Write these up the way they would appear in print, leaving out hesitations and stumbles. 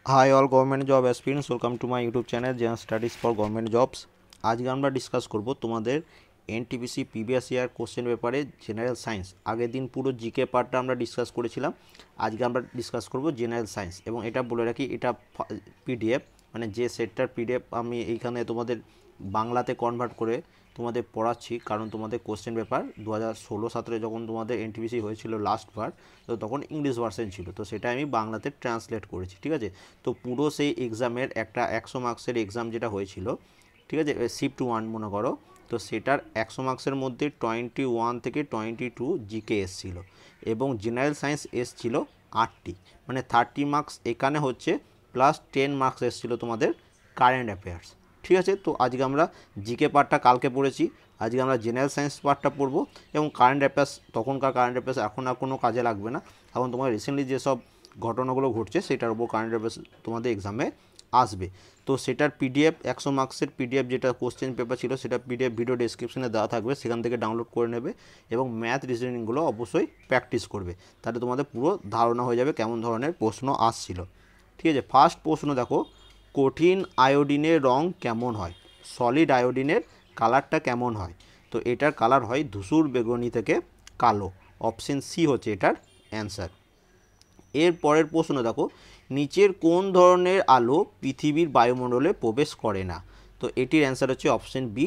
High all government job aspirants, welcome to my YouTube channel general studies for government jobs. আজকে আমরা discuss করব তোমাদের NTPC previous year question পেপারে general science. আগের দিন পুরো জিকে পার্টটা আমরা ডিসকাস করেছিলাম, আজকে আমরা ডিসকাস করব জেনারেল সায়েন্স। এবং এটা বলে রাখি, এটা পিডিএফ, মানে যে সেটটার পিডিএফ আমি এইখানে তোমাদের বাংলাতে কনভার্ট করে তোমাদের পড়াচ্ছি, কারণ তোমাদের কোশ্চেন পেপার 2016-17 যখন তোমাদের এনটিপিসি হয়েছিল লাস্টবার, তো তখন ইংলিশ ভার্সন ছিল, তো সেটা আমি বাংলাতে ট্রান্সলেট করেছি। ঠিক আছে, তো পুরো সেই এক্সামের একটা 100 মার্কসের এক্সাম যেটা হয়েছিল, ঠিক আছে, শিফট 1 মনে করো, তো সেটার 100 মার্কসের মধ্যে 21 থেকে 22 জিকে এসছিল এবং জেনারেল সায়েন্স এসছিল 8টি, মানে 30 মার্কস এখানে হচ্ছে, প্লাস 10 মার্কস এসছিল তোমাদের কারেন্ট অ্যাফেয়ার্স। ঠিক আছে, তো আজকে আমরা জিকে পার্টটা কালকে পড়েছি, আজকে আমরা জেনারেল সায়েন্স পার্টটা পড়বো এবং কারেন্ট অ্যাফেয়ার্স, তখনকার কারেন্ট অ্যাফেয়ার্স এখন আর কোনো কাজে লাগবে না, এখন তোমার রিসেন্টলি যেসব ঘটনাগুলো ঘটছে সেটার উপর কারেন্ট অ্যাফেয়ার্স তোমাদের এক্সামে আসবে। তো সেটার পিডিএফ 100 মার্কসের পিডিএফ যেটা কোশ্চেন পেপার ছিল, সেটা পিডিএফ ভিডিও ডেসক্রিপশনে দেওয়া থাকবে, সেখান থেকে ডাউনলোড করে নেবে এবং ম্যাথ রিজনিংগুলো অবশ্যই প্র্যাকটিস করবে, তাহলে তোমাদের পুরো ধারণা হয়ে যাবে কেমন ধরনের প্রশ্ন আসছিল। ঠিক আছে, ফার্স্ট প্রশ্ন দেখো, কঠিন আয়োডিনের রং কেমন হয়? সলিড আয়োডিনের কালারটা কেমন হয়? তো এটার কালার হয় ধূসর বেগুনি থেকে কালো। অপশন সি হচ্ছে এটার অ্যান্সার। এর পরের প্রশ্ন দেখো, নিচের কোন ধরনের আলো পৃথিবীর বায়ুমণ্ডলে প্রবেশ করে না? তো এটির অ্যান্সার হচ্ছে অপশন বি,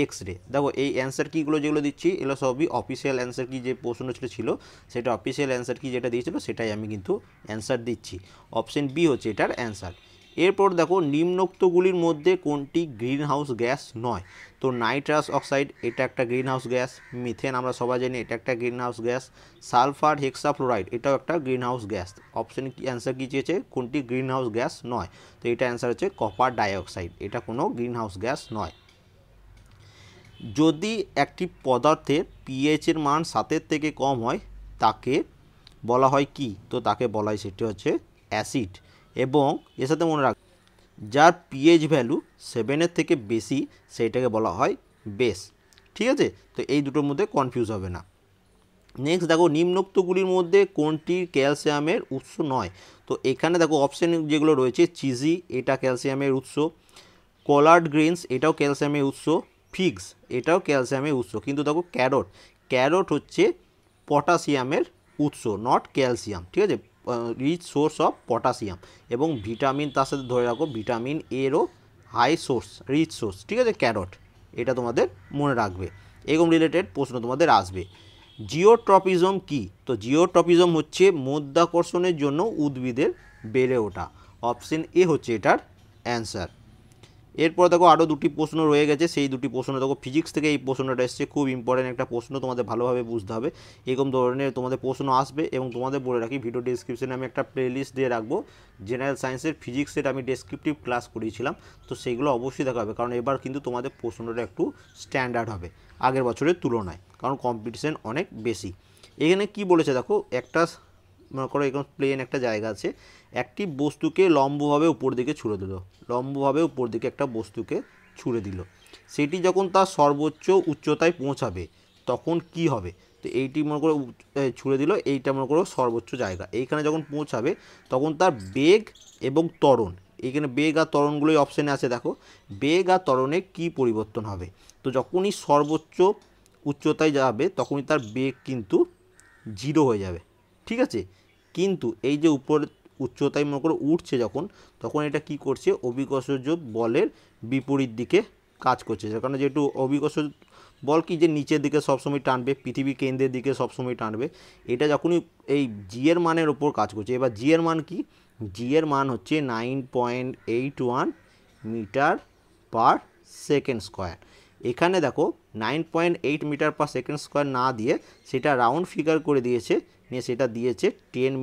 এক্স রে। দেখো এই অ্যান্সার কীগুলো যেগুলো দিচ্ছি, এগুলো সবই অফিসিয়াল অ্যান্সার কি, যে প্রশ্নটা ছিল সেটা অফিসিয়াল অ্যান্সার কি যেটা দিয়েছিল সেটাই আমি কিন্তু অ্যান্সার দিচ্ছি। অপশন বি হচ্ছে এটার অ্যান্সার। এরপর দেখো, নিম্নোক্তগুলির মধ্যে কোনটি গ্রিন হাউস গ্যাস নয়? তো নাইট্রাস অক্সাইড এটা একটা গ্রিন হাউস গ্যাস, মিথেন আমরা সবাই জানি এটা একটা green house gas, sulphur hexafluoride এটাও একটা গ্রিন হাউস গ্যাস। অপশন কি অ্যান্সার কী চেয়েছে, কোনটি গ্রিন হাউস গ্যাস নয়? তো এটা অ্যান্সার হচ্ছে কপার ডাইঅক্সাইড, এটা কোনো গ্রিন হাউস গ্যাস নয়। যদি একটি পদার্থের পিএইচের মান 7-এর থেকে কম হয় তাকে বলা হয় কি? তো তাকে বলা হয় সেটি হচ্ছে অ্যাসিড। এবং এর সাথে মনে রাখ, যার পিএইচ ভ্যালু 7-এর থেকে বেশি সেইটাকে বলা হয় বেস। ঠিক আছে, তো এই দুটোর মধ্যে কনফিউজ হবে না। নেক্সট দেখো, নিম্নোক্তগুলির মধ্যে কোনটি ক্যালসিয়ামের উৎস নয়? তো এখানে দেখো অপশান যেগুলো রয়েছে, চিজি এটা ক্যালসিয়ামের উৎস, কলার্ড গ্রেনস এটাও ক্যালসিয়ামের উৎস, ফিগস এটাও ক্যালসিয়ামের উৎস, কিন্তু দেখো ক্যারট, ক্যারট হচ্ছে পটাশিয়ামের উৎস, নট ক্যালসিয়াম। ঠিক আছে, রিচ সোর্স অফ পটাশিয়াম। এবং ভিটামিন তার সাথে ধরে রাখো, ভিটামিন এরও হাই সোর্স, রিচ সোর্স। ঠিক আছে, ক্যারট, এটা তোমাদের মনে রাখবে, এরকম রিলেটেড প্রশ্ন তোমাদের আসবে। জিওট্রপিজম কি? তো জিওট্রপিজম হচ্ছে মধ্যাকর্ষণের জন্য উদ্ভিদের বেড়ে ওঠা। অপশন এ হচ্ছে এটার অ্যান্সার। এরপর দেখো আরও দুটি প্রশ্ন রয়ে গেছে, সেই দুটি প্রশ্ন দেখো ফিজিক্স থেকে এই প্রশ্নটা এসছে, খুব ইম্পর্টেন্ট একটা প্রশ্ন, তোমাদের ভালোভাবে বুঝতে হবে, এরকম ধরনের তোমাদের প্রশ্ন আসবে। এবং তোমাদের বলে রাখি, ভিডিও ডিসক্রিপশনে আমি একটা প্লেলিস্ট দিয়ে রাখবো, জেনারেল সায়েন্সের ফিজিক্সের আমি ডেসক্রিপটিভ ক্লাস করিয়েছিলাম, তো সেইগুলো অবশ্যই দেখা হবে, কারণ এবার কিন্তু তোমাদের প্রশ্নটা একটু স্ট্যান্ডার্ড হবে আগের বছরের তুলনায়, কারণ কম্পিটিশন অনেক বেশি। এখানে কি বলেছে দেখো, একটা মনে করো এরকম প্লেন একটা জায়গা আছে, একটি বস্তুকে লম্বভাবে উপর দিকে ছুঁড়ে দিল, লম্বভাবে উপর দিকে একটা বস্তুকে ছুঁড়ে দিল, সেটি যখন তার সর্বোচ্চ উচ্চতায় পৌঁছাবে তখন কি হবে? তো এইটি মনে করো ছুঁড়ে দিল, এইটা মনে করো সর্বোচ্চ জায়গা, এইখানে যখন পৌঁছাবে তখন তার বেগ এবং ত্বরণ, এইখানে বেগ আর ত্বরণগুলোই অপশানে আছে, দেখো বেগ আর ত্বরণে কী পরিবর্তন হবে? তো যখনই সর্বোচ্চ উচ্চতায় যাবে তখনই তার বেগ কিন্তু 0 হয়ে যাবে। ঠিক আছে, কিন্তু এই যে উপর উচ্চতায় মনে করো উঠছে যখন, তখন এটা কি করছে, অভিকর্ষজ বলের বিপরীত দিকে কাজ করছে, যার কারণে যেহেতু অভিকর্ষজ বল কি, যে নিচের দিকে সবসময় টানবে, পৃথিবী কেন্দ্রের দিকে সবসময় টানবে, এটা যখনই এই জি এর মানের ওপর কাজ করছে। এবার জি এর মান কি? জি এর মান হচ্ছে 9.81 মিটার পার সেকেন্ড স্কোয়ার। এখানে দেখো 9.8 মিটার পার সেকেন্ড স্কোয়ার না দিয়ে সেটা রাউন্ড ফিগার করে দিয়েছে, নিয়ে সেটা দিয়েছে 10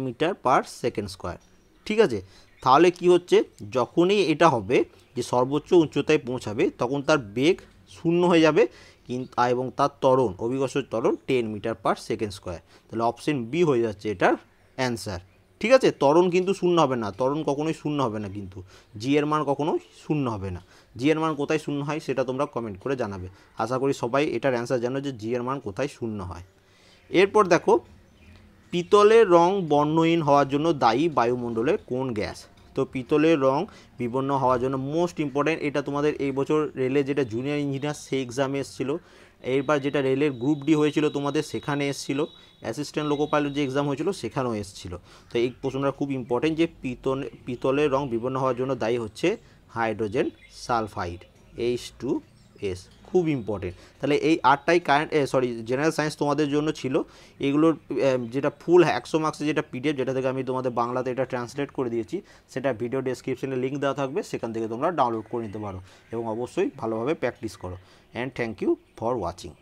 মিটার পার সেকেন্ড স্কোয়ার। ঠিক আছে, তাহলে কি হচ্ছে, যখনই এটা হবে যে সর্বোচ্চ উচ্চতায় পৌঁছাবে তখন তার বেগ 0 হয়ে যাবে, কিন্তু এবং তার ত্বরণ, অভিকর্ষজ ত্বরণ 10 মিটার পার সেকেন্ড স্কোয়ার। তাহলে অপশন বি হয়ে যাচ্ছে এটার অ্যান্সার। ঠিক আছে, ত্বরণ কিন্তু 0 হবে না, ত্বরণ কখনোই 0 হবে না, কিন্তু জি এর মান কখনোই 0 হবে না। জি এর মান কোথায় 0 হয় সেটা তোমরা কমেন্ট করে জানাবে। আশা করি সবাই এটার অ্যান্সার জানো যে জি এর মান কোথায় 0 হয়। এরপর দেখো, পিতলের রং বর্ণহীন হওয়ার জন্য দায়ী বায়ুমণ্ডলের কোন গ্যাস? তো পিতলের রং বিবর্ণ হওয়ার জন্য মোস্ট ইম্পর্ট্যান্ট, এটা তোমাদের এই বছর রেলে যেটা জুনিয়র ইঞ্জিনিয়ার সেই এক্সামে এসেছিলো, এরপর যেটা রেলের গ্রুপ ডি হয়েছিল তোমাদের সেখানে এসেছিলো, অ্যাসিস্ট্যান্ট লোকো পাইলট যে এক্সাম হয়েছিল সেখানেও এসেছিলো। তো এই প্রশ্নটা খুব ইম্পর্টেন্ট যে পিতলের রং বিবর্ণ হওয়ার জন্য দায়ী হচ্ছে হাইড্রোজেন সালফাইড H2S, খুব ইম্পর্টেন্ট। তাহলে এই 8টাই কারেন্ট জেনারেল সায়েন্স তোমাদের জন্য ছিল। এগুলোর যেটা ফুল 100 মার্কসের যেটা পিডিএফ, যেটা থেকে আমি তোমাদের বাংলাতে এটা ট্রান্সলেট করে দিয়েছি, সেটা ভিডিও ডেসক্রিপশনে লিঙ্ক দেওয়া থাকবে, সেখান থেকে তোমরা ডাউনলোড করে নিতে পারো এবং অবশ্যই ভালোভাবে প্র্যাকটিস করো। And thank you for watching.